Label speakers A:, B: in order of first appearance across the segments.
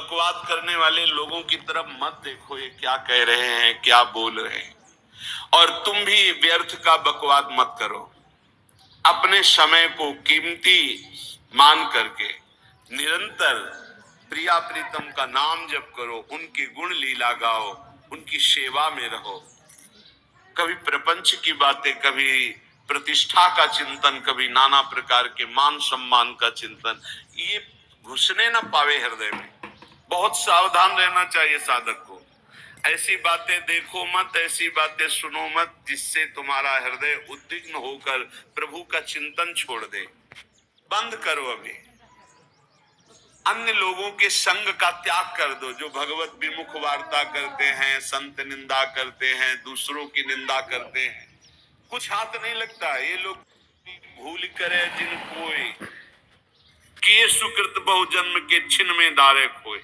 A: बकवाद करने वाले लोगों की तरफ मत देखो, ये क्या कह रहे हैं, क्या बोल रहे हैं। और तुम भी व्यर्थ का बकवाद मत करो। अपने समय को कीमती मान करके निरंतर प्रिया प्रीतम का नाम जप करो, उनकी गुण लीला गाओ, उनकी सेवा में रहो। कभी प्रपंच की बातें, कभी प्रतिष्ठा का चिंतन, कभी नाना प्रकार के मान सम्मान का चिंतन, ये घुसने ना पावे हृदय में। बहुत सावधान रहना चाहिए साधक को। ऐसी बातें देखो मत, ऐसी बातें सुनो मत जिससे तुम्हारा हृदय उद्विग्न होकर प्रभु का चिंतन छोड़ दे। बंद करो। अभी अन्य लोगों के संग का त्याग कर दो, जो भगवत विमुख वार्ता करते हैं, संत निंदा करते हैं, दूसरों की निंदा करते हैं। कुछ हाथ नहीं लगता। ये लोग भूल करे जिन कोई, किए सुकृत बहु जन्म के छिन में दारे खोए।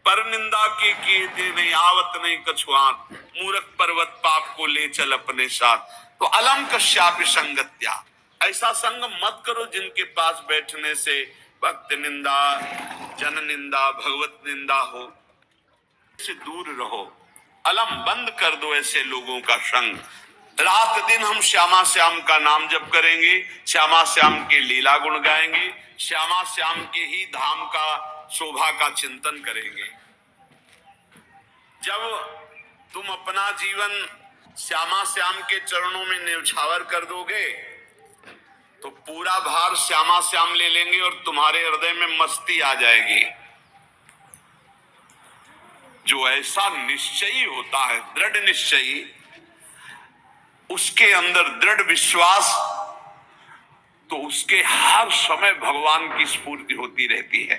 A: पर निंदा के किए दे नहीं, आवत नहीं कछुआत, मूर्ख पर्वत पाप को ले चल अपने साथ। तो अलम कश्यापि संगत्या, ऐसा संग मत करो जिनके पास बैठने से भक्त निंदा, जन निंदा, भगवत निंदा हो। से दूर रहो। अलम बंद कर दो ऐसे लोगों का संग। रात दिन हम श्यामा श्याम का नाम जप करेंगे, श्यामा श्याम के लीला गुण गाएंगे, श्यामा श्याम के ही धाम का शोभा का चिंतन करेंगे। जब तुम अपना जीवन श्यामा श्याम के चरणों में न्यौछावर कर दोगे तो पूरा भार श्यामा श्याम ले लेंगे और तुम्हारे हृदय में मस्ती आ जाएगी। जो ऐसा निश्चयी होता है, दृढ़ निश्चयी, उसके अंदर दृढ़ विश्वास, तो उसके हर समय भगवान की स्फूर्ति होती रहती है।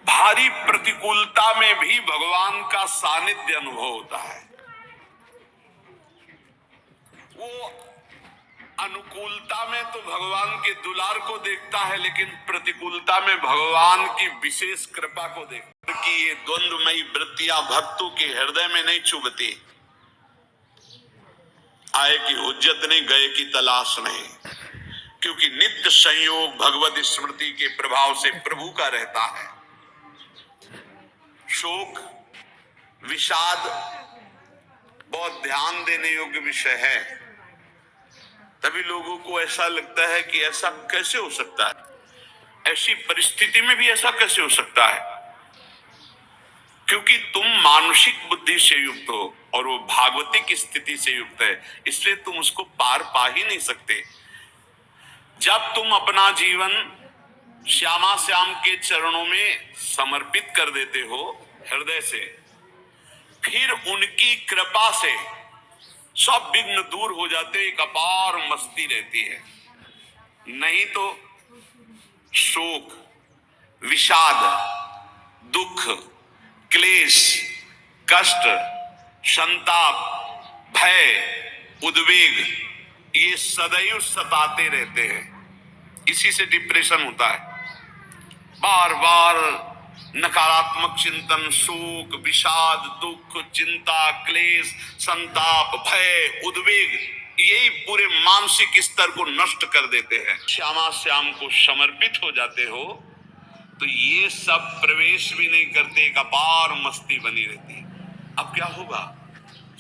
A: भारी प्रतिकूलता में भी भगवान का सानिध्य अनुभव होता है। वो अनुकूलता में तो भगवान के दुलार को देखता है, लेकिन प्रतिकूलता में भगवान की विशेष कृपा को देखता है। कि ये द्वंद्वमयी वृत्तियां भक्तों के हृदय में नहीं चुभती। आए की हुज्जत नहीं, गए की तलाश नहीं, क्योंकि नित्य संयोग भगवत स्मृति के प्रभाव से प्रभु का रहता है। शोक विषाद बहुत ध्यान देने योग्य विषय है। तभी लोगों को ऐसा लगता है कि ऐसा कैसे हो सकता है, ऐसी परिस्थिति में भी ऐसा कैसे हो सकता है। क्योंकि तुम मानसिक बुद्धि से युक्त हो और वो भागवतिक स्थिति से युक्त है, इसलिए तुम उसको पार पा ही नहीं सकते। जब तुम अपना जीवन श्यामा श्याम के चरणों में समर्पित कर देते हो हृदय से, फिर उनकी कृपा से सब विघ्न दूर हो जाते, एक अपार मस्ती रहती है। नहीं तो शोक, विषाद, दुख, क्लेश, कष्ट, संताप, भय, उद्वेग, ये सदैव सताते रहते हैं। इसी से डिप्रेशन होता है। बार बार नकारात्मक चिंतन, शोक, विषाद, दुख, चिंता, क्लेश, संताप, भय, उद्वेग, यही पूरे मानसिक स्तर को नष्ट कर देते हैं। श्यामा श्याम को समर्पित हो जाते हो तो ये सब प्रवेश भी नहीं करते, एक अपार मस्ती बनी रहती है। अब क्या होगा?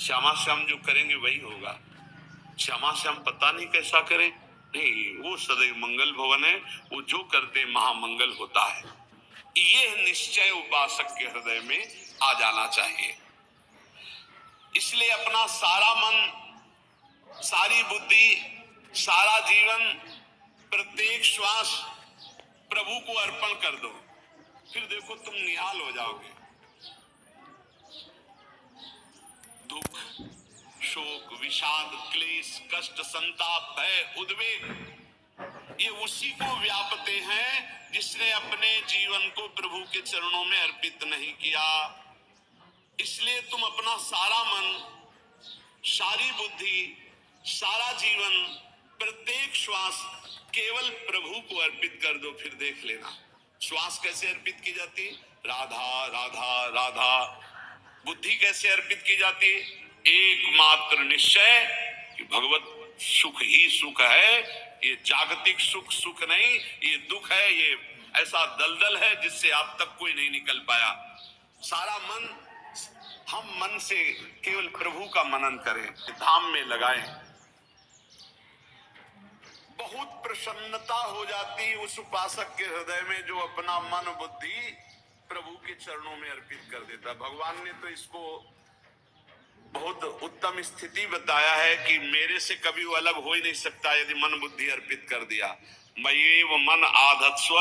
A: श्यामा श्याम जो करेंगे वही होगा। श्यामा श्याम पता नहीं कैसा करें, नहीं, वो सदैव मंगल भवन है, वो जो करते महामंगल होता है। ये निश्चय उपासक के हृदय में आ जाना चाहिए। इसलिए अपना सारा मन, सारी बुद्धि, सारा जीवन, प्रत्येक श्वास प्रभु को अर्पण कर दो। फिर देखो तुम निहाल हो जाओगे। दुख, शोक, विषाद, क्लेश, कष्ट, संताप, भय, उद्वेग, ये उसी को व्यापते हैं जिसने अपने जीवन को प्रभु के चरणों में अर्पित नहीं किया। इसलिए तुम अपना सारा मन, सारी बुद्धि, सारा जीवन, प्रत्येक श्वास केवल प्रभु को अर्पित कर दो। फिर देख लेना श्वास कैसे अर्पित की जाती, राधा राधा राधा। बुद्धि कैसे अर्पित की जाती, एकमात्र निश्चय कि भगवत सुख ही सुख है, ये जागतिक सुख सुख नहीं, ये दुख है, ये ऐसा दलदल है जिससे आप तक कोई नहीं निकल पाया। सारा मन, हम मन से केवल प्रभु का मनन करें, धाम में लगाएं, बहुत प्रसन्नता हो जाती उस उपासक के हृदय में जो अपना मन बुद्धि प्रभु के चरणों में अर्पित कर देता। भगवान ने तो इसको बहुत उत्तम स्थिति बताया है कि मेरे से कभी वो अलग हो ही नहीं सकता यदि मन बुद्धि अर्पित कर दिया। मय्येव मन आधत्स्व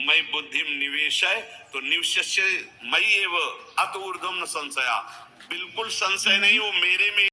A: मयि बुद्धिम निवेशय, तो निवश्य मय्येव अत ऊर्ध्वं न संशया, बिल्कुल संशय नहीं, वो मेरे में